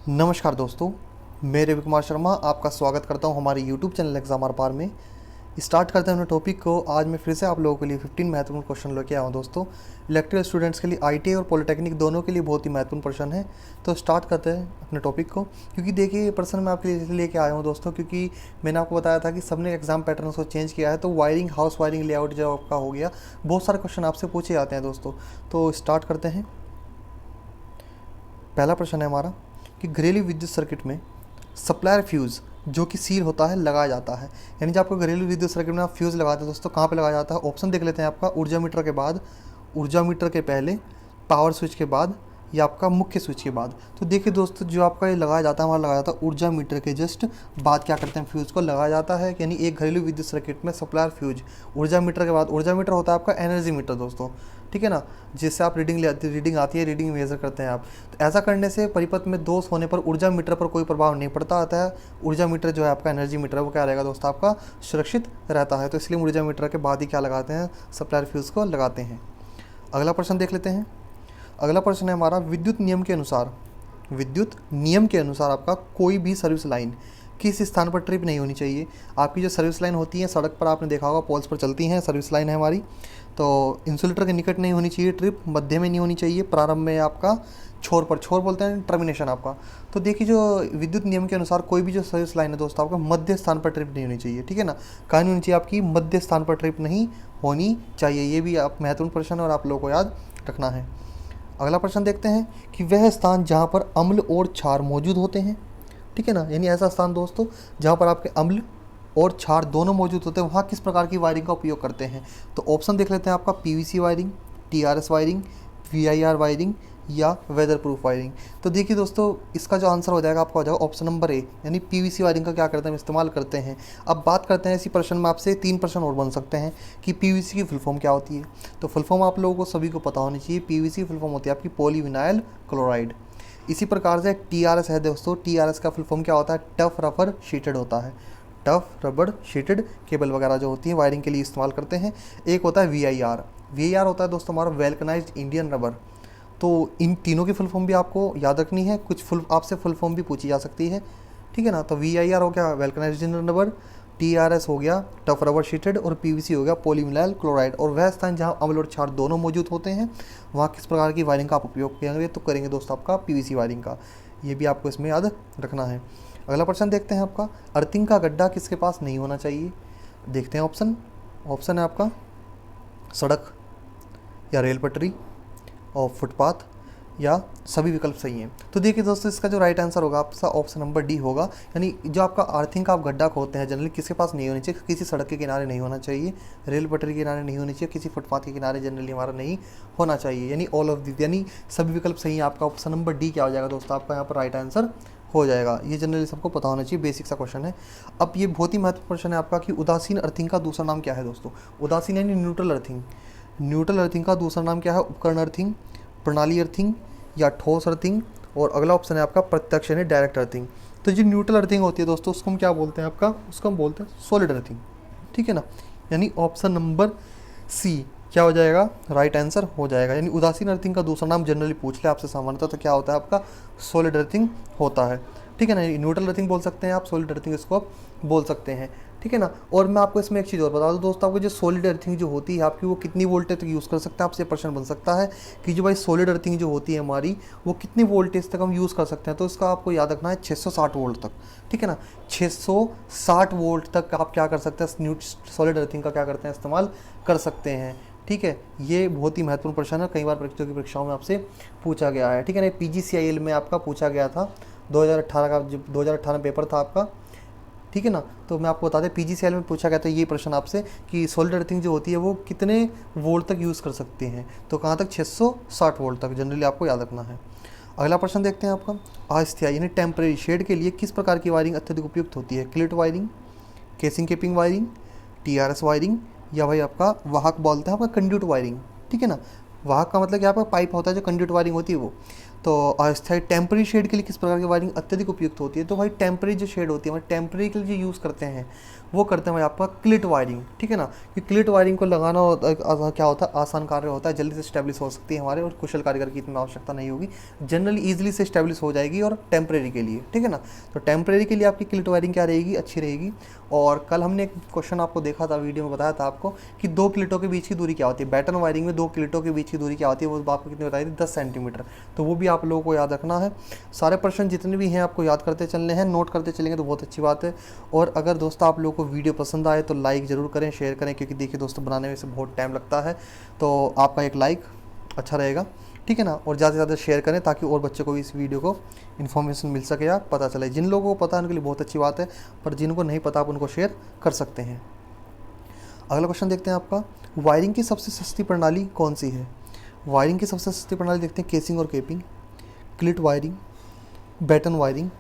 नमस्कार दोस्तों, मैं रवि कुमार शर्मा आपका स्वागत करता हूं हमारे YouTube चैनल एग्जाम आर पार में। स्टार्ट करते हैं अपने टॉपिक को। आज मैं फिर से आप लोगों के लिए 15 महत्वपूर्ण क्वेश्चन लेके आया हूं दोस्तों। इलेक्ट्रिकल स्टूडेंट्स के लिए, ITA और पॉलिटेक्निक दोनों के लिए बहुत ही महत्वपूर्ण प्रश्न है। तो स्टार्ट करते हैं अपने टॉपिक को, क्योंकि देखिए ये प्रश्न मैं आपके लिए लेके आया हूँ दोस्तों, क्योंकि मैंने आपको बताया था कि सबने एग्जाम पैटर्न को चेंज किया है। तो वायरिंग, हाउस वायरिंग लेआउट जो आपका हो गया, बहुत सारे क्वेश्चन आपसे पूछे जाते हैं दोस्तों। तो स्टार्ट करते हैं। पहला प्रश्न है हमारा कि घरेलू विद्युत सर्किट में सप्लायर फ्यूज़ जो कि सील होता है लगाया जाता है। यानी जब आपको घरेलू विद्युत सर्किट में आप फ्यूज़ लगाते हैं दोस्तों, कहाँ पे लगाया जाता है? ऑप्शन देख लेते हैं आपका। ऊर्जा मीटर के बाद, ऊर्जा मीटर के पहले, पावर स्विच के बाद, या आपका मुख्य स्विच के बाद। तो देखिए दोस्तों, जो आपका ये लगाया जाता है, हमारा लगाया जाता है ऊर्जा मीटर के जस्ट बाद क्या करते हैं, फ्यूज़ को लगाया जाता है। यानी एक घरेलू विद्युत सर्किट में सप्लायर फ्यूज ऊर्जा मीटर के बाद, ऊर्जा मीटर होता है आपका एनर्जी मीटर दोस्तों, ठीक है ना, जिससे आप रीडिंग आती है, रीडिंग मेजर करते हैं आप। तो ऐसा करने से परिपथ में दोष होने पर ऊर्जा मीटर पर कोई प्रभाव नहीं पड़ता आता है। ऊर्जा मीटर जो है आपका एनर्जी मीटर है, वो क्या रहेगा दोस्तों, आपका सुरक्षित रहता है। तो इसलिए ऊर्जा मीटर के बाद ही क्या लगाते हैं, सप्लायर फ्यूज़ को लगाते हैं। अगला प्रश्न देख लेते हैं। अगला प्रश्न है हमारा, विद्युत नियम के अनुसार, विद्युत नियम के अनुसार आपका कोई भी सर्विस लाइन किस स्थान पर ट्रिप नहीं होनी चाहिए। आपकी जो सर्विस लाइन होती है सड़क पर, आपने देखा होगा पोल्स पर चलती हैं, सर्विस लाइन है हमारी। तो इंसुलेटर के निकट नहीं होनी चाहिए ट्रिप, मध्य में नहीं होनी चाहिए, प्रारंभ में आपका छोर पर, छोर बोलते हैं टर्मिनेशन आपका। तो देखिए जो विद्युत नियम के अनुसार कोई भी जो सर्विस लाइन है दोस्तों, आपका मध्य स्थान पर ट्रिप नहीं होनी चाहिए, ठीक है ना। कहाँ नहीं होनी चाहिए आपकी, मध्य स्थान पर ट्रिप नहीं होनी चाहिए। ये भी आप महत्वपूर्ण प्रश्न है और आप लोगों को याद रखना है। अगला प्रश्न देखते हैं कि वह स्थान जहाँ पर अम्ल और क्षार मौजूद होते हैं, ठीक है ना। यानी ऐसा स्थान दोस्तों जहाँ पर आपके अम्ल और क्षार दोनों मौजूद होते हैं, वहाँ किस प्रकार की वायरिंग का उपयोग करते हैं। तो ऑप्शन देख लेते हैं आपका, PVC wiring, TRS wiring, VIR wiring, या वेदर प्रूफ वायरिंग। तो देखिए दोस्तों, इसका जो आंसर हो जाएगा आपका, हो जाएगा ऑप्शन नंबर ए, यानी PVC वायरिंग का क्या करते हैं, इस्तेमाल करते हैं। अब बात करते हैं इसी प्रश्न में आपसे 3 प्रश्न और बन सकते हैं कि PVC की फुल फॉर्म क्या होती है। तो फुल फॉर्म आप लोगों को सभी को पता होनी चाहिए। PVC फुल फॉर्म होती है आपकी पॉलीविनाइल क्लोराइड। इसी प्रकार से TRS है दोस्तों, TRS का फुल फॉर्म क्या होता है, टफ रबर शीटेड होता है। टफ रबर शीटेड केबल वगैरह जो होती है वायरिंग के लिए इस्तेमाल करते हैं। एक होता है VIR होता है दोस्तों हमारा वेल्कनाइज्ड इंडियन रबर। तो इन तीनों की फुल फॉर्म भी आपको याद रखनी है, कुछ आपसे फुल फॉर्म भी पूछी जा सकती है, ठीक है ना। तो VIR हो गया वेल्कनाइज्ड इंडियन रबर, TRS हो गया टफ रबर शीटेड, और PVC हो गया पॉलीविनाइल क्लोराइड। और वह स्थान जहाँ अम्ल और क्षार दोनों मौजूद होते हैं, वहाँ किस प्रकार की वायरिंग का आप उपयोग करेंगे, तो करेंगे दोस्तों आपका PVC वायरिंग का। ये भी आपको इसमें याद रखना है। अगला प्रश्न देखते हैं आपका, अर्थिंग का गड्ढा किसके पास नहीं होना चाहिए। देखते हैं ऑप्शन। ऑप्शन है आपका सड़क या रेल पटरी और फुटपाथ, या सभी विकल्प सही हैं। तो देखिए दोस्तों, इसका जो राइट आंसर होगा आपका ऑप्शन नंबर डी होगा। यानी जो आपका अर्थिंग का आप गड्ढा खोदते हैं, जनरली किसके पास नहीं होनी चाहिए, किसी सड़क के किनारे नहीं होना चाहिए, रेल पटरी के किनारे नहीं होनी चाहिए, किसी फुटपाथ के किनारे जनरली हमारा नहीं होना चाहिए। यानी ऑल ऑफ दी, यानी सभी विकल्प सही है। आपका ऑप्शन नंबर डी क्या हो जाएगा दोस्तों, आपका यहाँ पर राइट आंसर हो जाएगा। ये जनरली सबको पता होना चाहिए, बेसिक सा क्वेश्चन है। अब ये बहुत ही महत्वपूर्ण प्रश्न है आपका कि उदासीन अर्थिंग का दूसरा नाम क्या है दोस्तों। उदासीन यानी न्यूट्रल अर्थिंग। न्यूट्रल अर्थिंग का दूसरा नाम क्या है, उपकरण अर्थिंग, प्रणाली अर्थिंग, या ठोस अर्थिंग। और अगला ऑप्शन है आपका प्रत्यक्ष यानी डायरेक्ट अर्थिंग। तो जो न्यूट्रल अर्थिंग होती है दोस्तों, उसको हम क्या बोलते हैं आपका, उसको हम बोलते हैं सॉलिड अर्थिंग, ठीक है ना। यानी ऑप्शन नंबर सी क्या हो जाएगा, राइट आंसर हो जाएगा। यानी उदासीन अर्थिंग का दूसरा नाम जनरली पूछ ले आपसे सामान्यतः, तो क्या होता है आपका, सॉलिड अर्थिंग होता है, ठीक है ना। न्यूट्रल अर्थिंग बोल सकते हैं आप, सॉलिड अर्थिंग इसको आप बोल सकते हैं, ठीक है ना। और मैं आपको इसमें एक चीज़ और बता दूं दोस्तों, आपको जो सॉलिड अर्थिंग जो होती है आपकी, वो कितनी वोल्टेज तक यूज़ कर सकते हैं, आपसे प्रश्न बन सकता है कि जो भाई सॉलिड अर्थिंग जो होती है हमारी, वो कितनी वोल्टेज तक हम यूज़ कर सकते हैं। तो इसका आपको याद रखना है 660 वोल्ट तक, ठीक है ना। 660 वोल्ट तक आप क्या कर सकते हैं, सॉलिड अर्थिंग का क्या करते हैं, इस्तेमाल कर सकते हैं, ठीक है। ये बहुत ही महत्वपूर्ण प्रश्न है, कई बार परीक्षाओं में आपसे पूछा गया है, ठीक है ना। PGCIL में आपका पूछा गया था 2018 का, जो 2018 पेपर था आपका, ठीक है ना। तो मैं आपको बता दें PGCIL में पूछा गया था ये प्रश्न आपसे कि सॉलिड अर्थिंग जो होती है वो कितने वोल्ट तक यूज़ कर सकते हैं। तो कहाँ तक, 660 वोल्ट तक जनरली आपको याद रखना है। अगला प्रश्न देखते हैं आपका, अस्थायी यानी टेम्परेरी शेड के लिए किस प्रकार की वायरिंग अत्यधिक उपयुक्त होती है। Cleat wiring, casing capping wiring, TRS wiring, या भाई आपका वाहक बोलते हैं आपका कंड्यूट वायरिंग, ठीक है ना। वाहक का मतलब क्या, आपका पाइप होता है जो कंड्यूट वायरिंग होती है वो। तो अस्थायी टेम्परेरी शेड के लिए किस प्रकार की वायरिंग अत्यधिक उपयुक्त होती है। तो भाई टेम्परेरी जो शेड होती है, हमारे टेम्परेरी के लिए जो यूज़ करते हैं वो करते हैं भाई आपका क्लिट वायरिंग, ठीक है ना। कि क्लिट वायरिंग को लगाना क्या होता है, आसान कार्य होता है, जल्दी से स्टेब्लिश हो सकती है हमारे, और कुशल कारीगर की इतनी आवश्यकता नहीं होगी, जनरली ईजिली से स्टेब्लिश हो जाएगी, और टेम्परेरी के लिए, ठीक है ना। तो टेम्परेरी के लिए आपकी क्लिट वायरिंग क्या रहेगी, अच्छी रहेगी। और कल हमने एक क्वेश्चन आपको देखा था, वीडियो में बताया था आपको कि 2 क्लिटों के बीच की दूरी क्या होती है, बैटन वायरिंग में 2 क्लिटों के बीच की दूरी क्या होती है, वो आपको कितनी बताई थी, 10 सेंटीमीटर। तो वो भी आप लोगों को याद रखना है। सारे प्रश्न जितने भी हैं आपको याद करते चलने हैं, नोट करते चलेंगे तो बहुत अच्छी बात है। और अगर दोस्तों आप लोगों को वीडियो पसंद आए तो लाइक ज़रूर करें, शेयर करें, क्योंकि देखिए दोस्तों बनाने में से बहुत टाइम लगता है, तो आपका एक लाइक अच्छा रहेगा, ठीक है ना। और ज़्यादा से ज़्यादा शेयर करें ताकि और बच्चों को भी इस वीडियो को इन्फॉर्मेशन मिल सके या पता चले। जिन लोगों को पता है उनके लिए बहुत अच्छी बात है, पर जिनको नहीं पता आप उनको शेयर कर सकते हैं। अगला क्वेश्चन देखते हैं आपका, वायरिंग की सबसे सस्ती प्रणाली कौन सी है। वायरिंग की सबसे सस्ती प्रणाली देखते हैं, केसिंग और केपिंग, क्लिट वायरिंग, बैटन वायरिंग,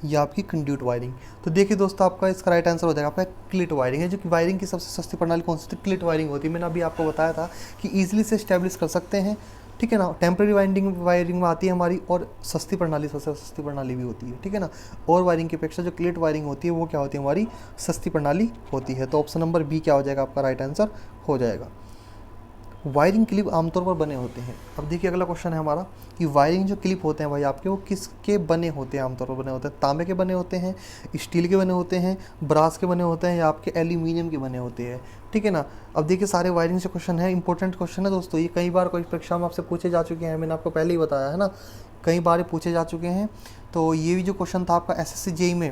या आपकी कंड्यूट वायरिंग। तो देखिए दोस्तों आपका इसका राइट आंसर हो जाएगा आपका क्लिट वायरिंग है, जो कि वायरिंग की सबसे सस्ती प्रणाली कौन सी थी, क्लिट वायरिंग होती है। मैंने अभी आपको बताया था कि ईजिली से स्टैब्लिश कर सकते हैं, ठीक है ना। टेम्प्रेरी वायरिंग में आती है हमारी, और सस्ती प्रणाली सबसे सस्ती प्रणाली भी होती है, ठीक है ना। और वायरिंग की अपेक्षा जो क्लिट वायरिंग होती है वो क्या होती है, हमारी सस्ती प्रणाली होती है। तो ऑप्शन नंबर बी क्या हो जाएगा, आपका राइट आंसर हो जाएगा। वायरिंग क्लिप आमतौर पर बने होते हैं। अब देखिए अगला क्वेश्चन है हमारा कि वायरिंग जो क्लिप होते हैं भाई आपके, वो किसके बने होते हैं, आमतौर पर बने होते हैं, तांबे के बने होते हैं, स्टील के बने होते हैं, ब्रास के बने होते हैं, या आपके एल्यूमिनियम के बने होते हैं, ठीक है ना। अब देखिए सारे वायरिंग से क्वेश्चन है, इंपॉर्टेंट क्वेश्चन है दोस्तों, ये कई बार कोई परीक्षा में आपसे पूछे जा चुके हैं, मैंने आपको पहले ही बताया है ना, कई बार पूछे जा चुके हैं। तो ये भी जो क्वेश्चन था आपका SSC JEE में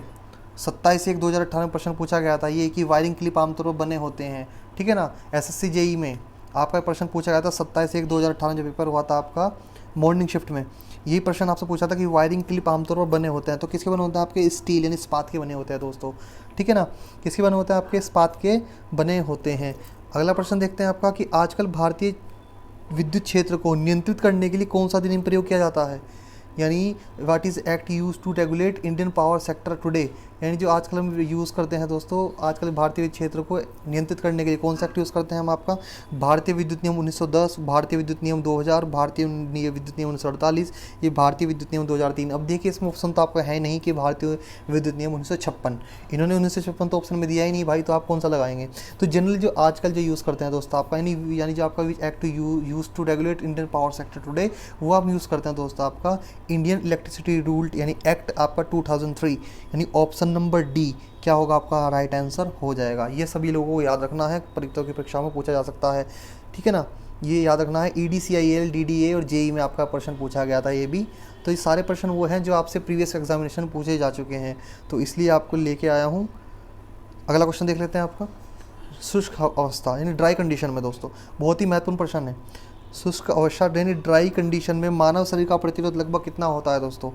27/1/2018 में प्रश्न पूछा गया था, ये कि वायरिंग क्लिप आमतौर पर बने होते हैं, ठीक है ना। SSC JEE में आपका प्रश्न पूछा गया था 27/1/2018 जो पेपर हुआ था आपका मॉर्निंग शिफ्ट में, यही प्रश्न आपसे पूछा था कि वायरिंग क्लिप आमतौर पर बने होते हैं, तो किसके बने होते हैं, आपके स्टील यानी इस्पात के बने होते हैं दोस्तों, ठीक है ना। किसके बने होते हैं, आपके इस्पात के बने होते हैं। अगला प्रश्न देखते हैं आपका कि आजकल भारतीय विद्युत क्षेत्र को नियंत्रित करने के लिए कौन सा अधिनियम प्रयोग किया जाता है, यानी what is act use to regulate Indian power sector today, यानी जो आजकल हम यूज़ करते हैं दोस्तों, आजकल भारतीय क्षेत्र को नियंत्रित करने के लिए कौन सा एक्ट यूज़ करते हैं हम, आपका भारतीय विद्युत नियम 1910, भारतीय विद्युत नियम 2000, भारतीय विद्युत नियम 1948, ये भारतीय विद्युत नियम 2003। अब देखिए इसमें ऑप्शन तो आपका है नहीं कि भारतीय विद्युत नियम 1956, इन्होंने 1956 तो ऑप्शन में दिया ही नहीं भाई, तो आप कौन सा लगाएंगे। तो जनरली जो आजकल जो यूज़ करते हैं दोस्तों आपका, यानी जो आपका act use to regulate Indian power sector today, वो आप यूज़ करते हैं दोस्तों आपका इंडियन इलेक्ट्रिसिटी रूल यानी एक्ट आपका 2003, यानी ऑप्शन नंबर डी क्या होगा, आपका राइट आंसर हो जाएगा। ये सभी लोगों को याद रखना है, परीक्षाओं की परीक्षा में पूछा जा सकता है, ठीक है ना। ये याद रखना है, EDCIL DDA और JEE में आपका प्रश्न पूछा गया था ये भी। तो ये सारे प्रश्न वो हैं जो आपसे प्रीवियस एग्जामिनेशन पूछे जा चुके हैं, तो इसलिए आपको लेके आया हूँ। अगला क्वेश्चन देख लेते हैं आपका, शुष्क अवस्था यानी ड्राई कंडीशन में दोस्तों, बहुत ही महत्वपूर्ण प्रश्न है। शुष्क अवस्था यानी ड्राई कंडीशन में मानव शरीर का प्रतिरोध लगभग कितना होता है दोस्तों।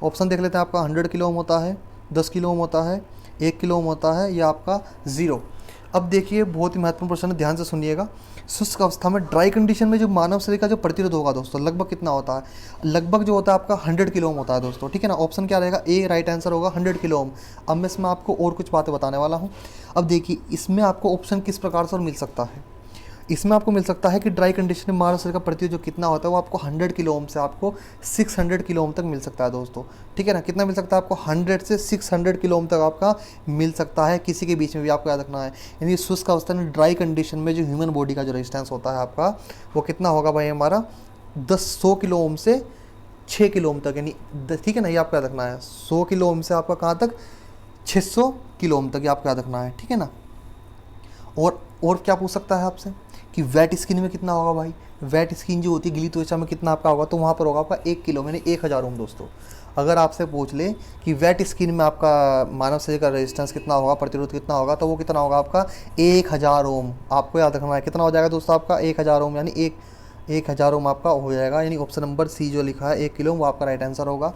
ऑप्शन देख लेते हैं आपका, 100 किलो ओम होता है, 10 किलो ओम होता है, 1 किलो ओम होता है, या आपका 0। अब देखिए बहुत ही महत्वपूर्ण प्रश्न है, ध्यान से सुनिएगा। शुष्क अवस्था में ड्राई कंडीशन में जो मानव शरीर का जो प्रतिरोध होगा दोस्तों लगभग कितना होता है, लगभग जो होता है आपका 100 किलो ओम होता है दोस्तों, ठीक है ना। ऑप्शन क्या रहेगा, ए राइट आंसर होगा 100 किलो ओम। अब मैं इसमें आपको और कुछ बातें बताने वाला हूँ। अब देखिए इसमें आपको ऑप्शन किस प्रकार से और मिल सकता है, इसमें आपको मिल सकता है कि ड्राई कंडीशन में मानव शरीर का प्रतिरोध जो कितना होता है वो आपको 100 किलो ओम से आपको 600 किलो ओम तक मिल सकता है दोस्तों, ठीक है ना। कितना मिल सकता है आपको, 100 से 600 किलो ओम तक आपका मिल सकता है, किसी के बीच में भी आपको याद रखना है। यानी शुष्क अवस्था में ड्राई कंडीशन में जो ह्यूमन बॉडी का जो रेजिस्टेंस होता है आपका, वो कितना होगा भाई हमारा 100 किलो ओम से 6 किलो ओम तक, यानी ठीक है ना, ये आपको याद रखना है। 100 किलो ओम से आपका कहाँ तक, 600 किलो ओम तक, ये आपको याद रखना है, ठीक है ना। और क्या पूछ सकता है आपसे कि वेट स्किन में कितना होगा भाई, वेट स्किन जो होती है गीली त्वचा में कितना आपका होगा, तो वहाँ पर होगा आपका 1 किलो यानी 1000 ओम दोस्तों। अगर आपसे पूछ ले कि वेट स्किन में आपका मानव शरीर का रेजिस्टेंस कितना होगा, प्रतिरोध कितना होगा, तो वो कितना होगा आपका 1000 ओम। आपको याद रखना है कितना हो जाएगा दोस्तों आपका 1000 ओम, यानी 1000 ओम आपका हो जाएगा, यानी ऑप्शन नंबर सी जो लिखा है 1 किलो वो आपका राइट आंसर होगा।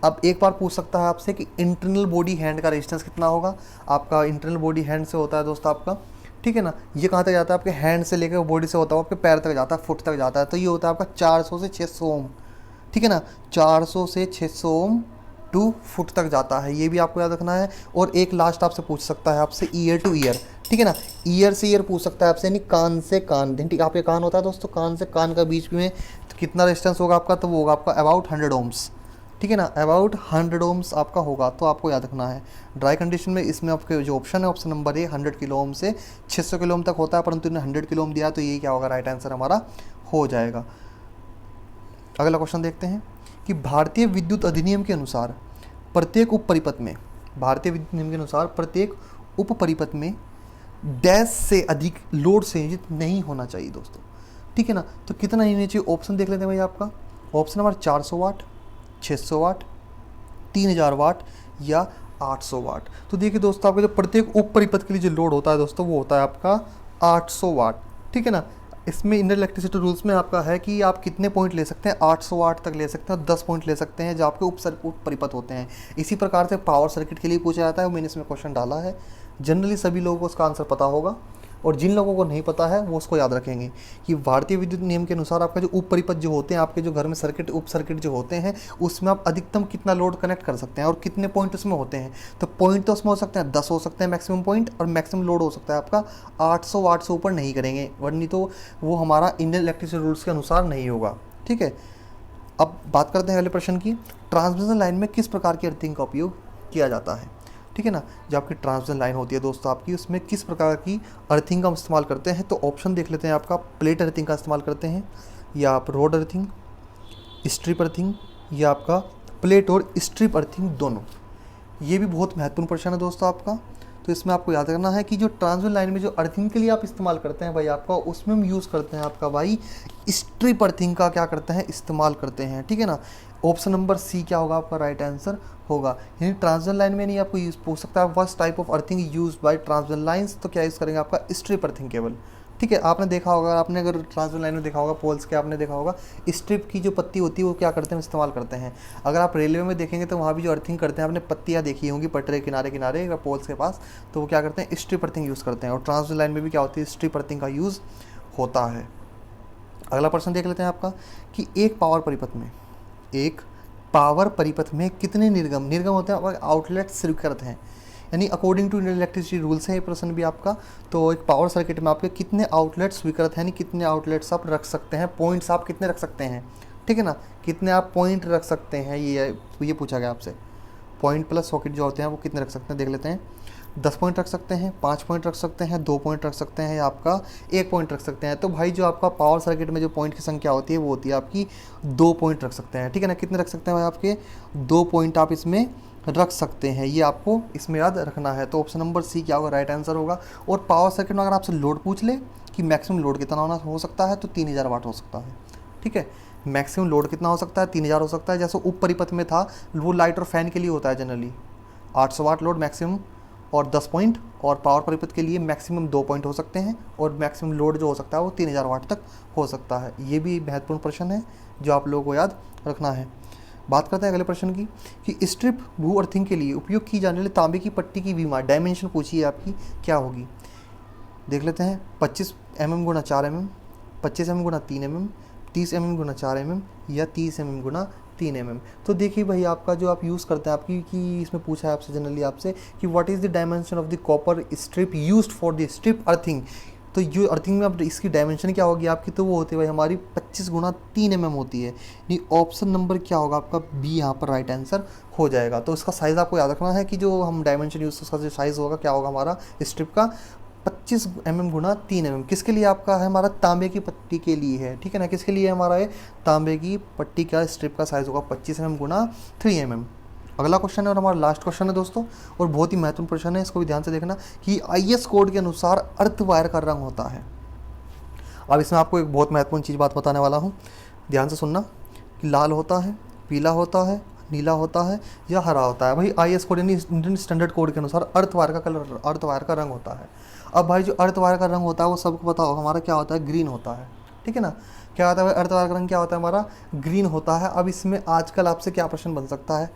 अब एक बार पूछ सकता है आपसे कि इंटरनल बॉडी हैंड का रेजिस्टेंस कितना होगा, आपका इंटरनल बॉडी हैंड से होता है दोस्तों आपका, ठीक है ना। ये कहाँ तक जाता है, आपके हैंड से लेकर बॉडी से होता है आपके पैर तक जाता है, फुट तक जाता है, तो ये होता है आपका 400 से 600 ओम, ठीक है ना। 400 से 600 ओम टू फुट तक जाता है, ये भी आपको याद रखना है। और एक लास्ट आपसे पूछ सकता है आपसे ईयर टू ईयर, ठीक है ना, ईयर से ईयर पूछ सकता है आपसे, यानी कान से कान, ठीक है, आपके कान होता है दोस्तों, कान से कान का बीच में तो कितना रेजिस्टेंस होगा आपका, तो वो होगा आपका अबाउट 100 ओम्स, ठीक है ना, अबाउट 100 ओम्स आपका होगा, तो आपको याद रखना है। ड्राई कंडीशन में इसमें आपके जो ऑप्शन है, option number A 100 kilo ohm से 600 किलो ओम तक होता है, परंतु इन्हें 100 किलो ओम दिया, तो ये क्या होगा, राइट आंसर हमारा हो जाएगा। अगला क्वेश्चन देखते हैं कि भारतीय विद्युत अधिनियम के अनुसार प्रत्येक उप परिपथ में, भारतीय विद्युत नियम के अनुसार प्रत्येक उप परिपथ में डैश से अधिक लोड संयोजित नहीं होना चाहिए दोस्तों। ठीक है ना, तो कितना नहीं होना चाहिए, ऑप्शन देख लेते हैं भाई आपका। ऑप्शन नंबर 400 वाट, 600 वाट, 3000 वाट या 800 वाट। तो देखिए दोस्तों, आपका जो प्रत्येक उप परिपथ के लिए जो लोड होता है दोस्तों, वो होता है आपका 800 वाट। ठीक है ना, इसमें इंडियन इलेक्ट्रिसिटी रूल्स में आपका है कि आप कितने पॉइंट ले सकते हैं, 800 वाट तक ले सकते हैं और 10 पॉइंट ले सकते हैं जो आपके उप परिपथ होते हैं। इसी प्रकार से पावर सर्किट के लिए पूछा जाता है, मैंने इसमें क्वेश्चन डाला है। जनरली सभी लोगों को उसका आंसर पता होगा, और जिन लोगों को नहीं पता है वो उसको याद रखेंगे कि भारतीय विद्युत नियम के अनुसार आपका जो उप परिपथ जो होते हैं, आपके जो घर में सर्किट उप सर्किट जो होते हैं, उसमें आप अधिकतम कितना लोड कनेक्ट कर सकते हैं और कितने पॉइंट उसमें होते हैं। तो पॉइंट तो उसमें हो सकते हैं 10 हो सकते हैं मैक्सिमम पॉइंट, और मैक्सिमम लोड हो सकता है आपका 800 वाट से ऊपर नहीं करेंगे, वरनी तो वो हमारा इंडियन इलेक्ट्रिसिटी रूल्स के अनुसार नहीं होगा। ठीक है, अब बात करते हैं अगले प्रश्न की। ट्रांसमिशन लाइन में किस प्रकार की अर्थिंग का उपयोग किया जाता है। ठीक है ना, जो आपकी ट्रांसमिशन लाइन होती है दोस्तों आपकी, उसमें किस प्रकार की अर्थिंग का हम इस्तेमाल करते हैं। तो ऑप्शन देख लेते हैं आपका। प्लेट अर्थिंग का इस्तेमाल करते हैं, या आप रोड अर्थिंग, स्ट्रिप अर्थिंग, या आपका प्लेट और स्ट्रिप अर्थिंग दोनों। ये भी बहुत महत्वपूर्ण प्रश्न है दोस्तों आपका। तो इसमें आपको याद रखना है कि जो ट्रांसमिशन लाइन में जो अर्थिंग के लिए आप इस्तेमाल करते हैं भाई आपका, उसमें हम यूज़ करते हैं आपका भाई स्ट्रिप अर्थिंग का क्या करते हैं, इस्तेमाल करते हैं। ठीक है ना, ऑप्शन नंबर सी क्या होगा आपका राइट आंसर होगा। यानी ट्रांसमिशन लाइन में नहीं आपको यूज पूछ सकता है first type of earthing use by transmission lines, तो क्या यूज़ करेंगे आपका स्ट्रिप अर्थिंग केबल। ठीक है, आपने देखा होगा, आपने अगर ट्रांसमिशन लाइन में देखा होगा पोल्स के, आपने देखा होगा स्ट्रिप की जो पत्ती होती है वो क्या करते हैं, इस्तेमाल करते हैं। अगर आप रेलवे में देखेंगे तो वहाँ भी जो अर्थिंग करते हैं, आपने पत्तियाँ देखी होंगी पटरे किनारे किनारे या पोल्स के पास, तो वो क्या करते हैं, स्ट्रिप अर्थिंग यूज़ करते हैं। और ट्रांसमिशन लाइन में भी क्या होती है, स्ट्रिप अर्थिंग का यूज़ होता है। अगला प्रश्न देख लेते हैं आपका कि एक पावर परिपथ में कितने निर्गम होते हैं, आउटलेट स्वीकृत हैं। यानी according to Indian electricity rules है ये प्रश्न भी आपका। तो एक पावर सर्किट में आपके कितने आउटलेट स्वीकृत हैं, यानी कितने आउटलेट्स आप रख सकते हैं, पॉइंट्स आप कितने रख सकते हैं। ठीक है ना, कितने आप पॉइंट रख सकते हैं, ये पूछा गया आपसे। पॉइंट प्लस सॉकेट जो होते हैं वो कितने रख सकते हैं, देख लेते हैं। 10 पॉइंट रख सकते हैं, 5 पॉइंट रख सकते हैं, 2 पॉइंट रख सकते हैं, या आपका 1 पॉइंट रख सकते हैं। तो भाई जो आपका पावर सर्किट में जो पॉइंट की संख्या होती है वो होती है आपकी 2 पॉइंट रख सकते हैं। ठीक है ना, कितने रख सकते हैं भाई आपके 2 पॉइंट आप इसमें रख सकते हैं, ये आपको इसमें याद रखना है। तो ऑप्शन नंबर सी क्या होगा, राइट आंसर होगा। और पावर सर्किट में अगर आपसे लोड पूछ ले कि मैक्सिमम लोड कितना होना हो सकता है, तो 3000 वाट हो सकता है। ठीक है, मैक्सिमम लोड कितना हो सकता है, 3000 हो सकता है। जैसे उप परिपथ में था, वो लाइट और फैन के लिए होता है जनरली 800 वाट लोड मैक्सिमम और 10 पॉइंट, और पावर परिपथ के लिए मैक्सिमम 2 पॉइंट हो सकते हैं, और मैक्सिमम लोड जो हो सकता है वो 3000 वाट तक हो सकता है। ये भी महत्वपूर्ण प्रश्न है जो आप लोगों को याद रखना है। बात करते हैं अगले प्रश्न की कि स्ट्रिप भू अर्थिंग के लिए उपयोग की जाने वाली तांबे की पट्टी की विमा डायमेंशन पूछी है आपकी, क्या होगी। देख लेते हैं। 25 mm गुना 4 mm, 25 mm गुना 3 mm, 30 mm गुना 4 mm, या 30 mm गुना 3 mm। तो देखिए भाई आपका जो आप यूज़ करते हैं आपकी कि इसमें पूछा है आपसे जनरली आपसे कि what is the dimension of the copper strip used for the strip earthing. तो जो अर्थिंग में अब इसकी डायमेंशन क्या होगी आपकी, तो वो होती है भाई हमारी 25 गुना 3 mm होती है। ये ऑप्शन नंबर क्या होगा आपका, बी यहाँ पर राइट आंसर हो जाएगा। तो इसका साइज़ आपको याद रखना है कि जो हम डायमेंशन यूज़ उसका जो साइज़ होगा क्या होगा हमारा स्ट्रिप का, 25 mm गुना 3 mm। किसके लिए आपका है, हमारा तांबे की पट्टी के लिए है। ठीक है ना, किसके लिए हमारा ये तांबे की पट्टी का स्ट्रिप का साइज़ होगा 25 mm गुना 3 mm। अगला क्वेश्चन है और हमारा लास्ट क्वेश्चन है दोस्तों, और बहुत ही महत्वपूर्ण प्रश्न है, इसको भी ध्यान से देखना कि IS कोड के अनुसार अर्थ वायर का रंग होता है। अब इसमें आपको एक बहुत महत्वपूर्ण चीज़ बात बताने वाला हूँ, ध्यान से सुनना कि लाल होता है, पीला होता है, नीला होता है, या हरा होता है। भाई IS कोड यानी इंडियन स्टैंडर्ड कोड के अनुसार अर्थ वायर का कलर, अर्थ वायर का रंग होता है। अब भाई जो अर्थ वायर का रंग होता है वो सबको पता होगा हमारा क्या होता है, ग्रीन होता है। ठीक है ना, क्या होता है भाई, अर्थ वायर का रंग क्या होता है हमारा, ग्रीन होता है। अब इसमें आजकल आपसे क्या प्रश्न बन सकता है,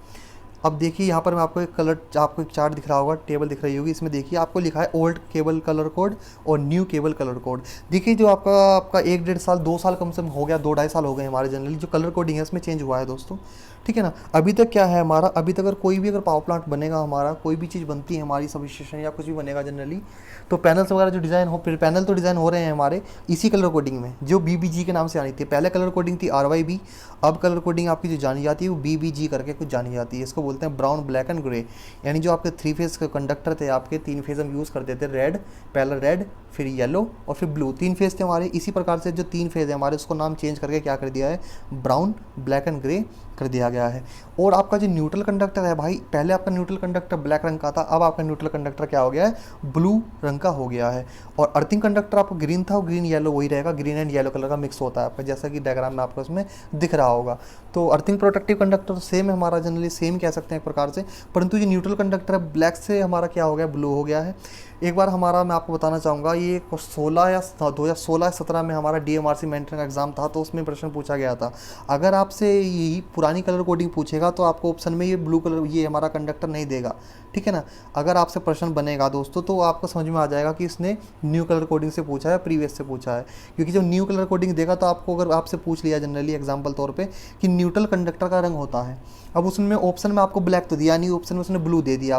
अब देखिए यहाँ पर मैं आपको एक कलर, आपको एक चार्ट दिख रहा होगा, टेबल दिख रही होगी, इसमें देखिए आपको लिखा है ओल्ड केबल कलर कोड और न्यू केबल कलर कोड। देखिए जो आपका 1-1.5 साल 2 साल कम से कम हो गया, 2-2.5 साल हो गए हमारे जनरली जो कलर कोडिंग है इसमें चेंज हुआ है दोस्तों, ठीक है ना। अभी तक क्या है हमारा, अभी तक अगर कोई भी अगर पावर प्लांट बनेगा, हमारा कोई भी चीज़ बनती है हमारी सब स्टेशन या कुछ भी बनेगा जनरली, तो पैनल्स वगैरह जो डिज़ाइन हो, फिर पैनल तो डिज़ाइन हो रहे हैं हमारे इसी कलर कोडिंग में, जो BBG के नाम से आनी थी। पहले कलर कोडिंग थी RYB, अब कलर कोडिंग आपकी जो जानी जाती है वो BBG करके कुछ जानी जाती है। इसको बोलते हैं ब्राउन ब्लैक एंड ग्रे। यानी जो आपके 3 फेज़ के कंडक्टर थे, आपके 3 फेज़ हम यूज़ करते थे, रेड, पहला रेड, फिर येलो और फिर ब्लू, 3 फेज़ थे हमारे। इसी प्रकार से जो 3 फेज़ है हमारे, उसको नाम चेंज करके क्या कर दिया है, ब्राउन ब्लैक एंड ग्रे कर दिया गया है। और आपका जो न्यूट्रल कंडक्टर है भाई, पहले आपका न्यूट्रल कंडक्टर ब्लैक रंग का था, अब आपका न्यूट्रल कंडक्टर क्या हो गया है, ब्लू रंग का हो गया है। और अर्थिंग कंडक्टर आपका ग्रीन था, और ग्रीन येलो वही रहेगा, ग्रीन एंड येलो कलर का मिक्स होता है आपका, जैसा कि डायग्राम में आपको इसमें दिख रहा होगा। तो अर्थिंग प्रोटेक्टिव कंडक्टर सेम है हमारा, जनरली सेम कह सकते हैं एक प्रकार से, परंतु जो न्यूट्रल कंडक्टर है ब्लैक से हमारा क्या हो गया, ब्लू हो गया है। एक बार हमारा, मैं आपको बताना चाहूँगा, ये 2016 में हमारा DMRC मेंटरिंग का एग्ज़ाम था, तो उसमें प्रश्न पूछा गया था। अगर आपसे यही पुरानी कलर कोडिंग पूछेगा तो आपको ऑप्शन में ये ब्लू कलर, ये हमारा कंडक्टर नहीं देगा, ठीक है ना। अगर आपसे प्रश्न बनेगा दोस्तों तो आपको समझ में आ जाएगा कि इसने न्यू कलर कोडिंग से पूछा है, प्रीवियस से पूछा है। क्योंकि जब न्यू कलर कोडिंग देगा तो आपको, अगर आपसे पूछ लिया जनरली एग्जाम्पल तौर पे कि न्यूट्रल कंडक्टर का रंग होता है, अब उसमें ऑप्शन में आपको ब्लैक तो दिया नहीं, ऑप्शन में उसने ब्लू दे दिया,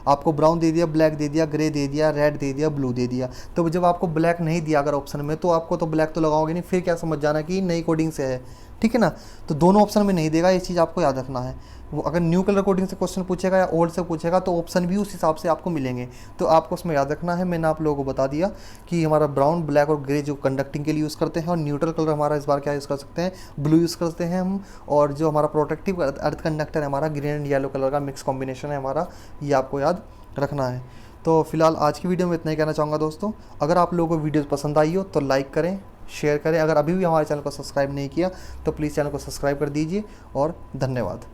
आपको ब्राउन दे दिया, ब्लैक दे दिया, ग्रे दे दिया, रेड दे दिया, ब्लू दे दिया। तो जब आपको ब्लैक नहीं दिया अगर ऑप्शन में, तो आपको तो ब्लैक तो लगाओगे नहीं, फिर क्या समझ जाना कि नई कोडिंग से है, ठीक है ना। तो दोनों ऑप्शन में नहीं देगा, ये चीज़ आपको याद रखना है। वो अगर न्यू कलर कोडिंग से क्वेश्चन पूछेगा या ओल्ड से पूछेगा तो ऑप्शन भी उस हिसाब से आपको मिलेंगे, तो आपको उसमें याद रखना है। मैंने आप लोगों को बता दिया कि हमारा ब्राउन ब्लैक और ग्रे जो कंडक्टिंग के लिए यूज़ करते हैं, और न्यूट्रल कलर हमारा इस बार क्या यूज़ कर सकते हैं, ब्लू यूज़ करते हैं हम। और जो हमारा प्रोटेक्टिव अर्थ कंडक्टर है हमारा, ग्रीन एंड येलो कलर का मिक्स कॉम्बिनेशन है हमारा, ये आपको याद रखना है। तो फिलहाल आज की वीडियो में इतना ही कहना चाहूँगा दोस्तों। अगर आप लोगों को वीडियो पसंद आई हो तो लाइक करें, शेयर करें। अगर अभी भी हमारे चैनल को सब्सक्राइब नहीं किया तो प्लीज़ चैनल को सब्सक्राइब कर दीजिए, और धन्यवाद।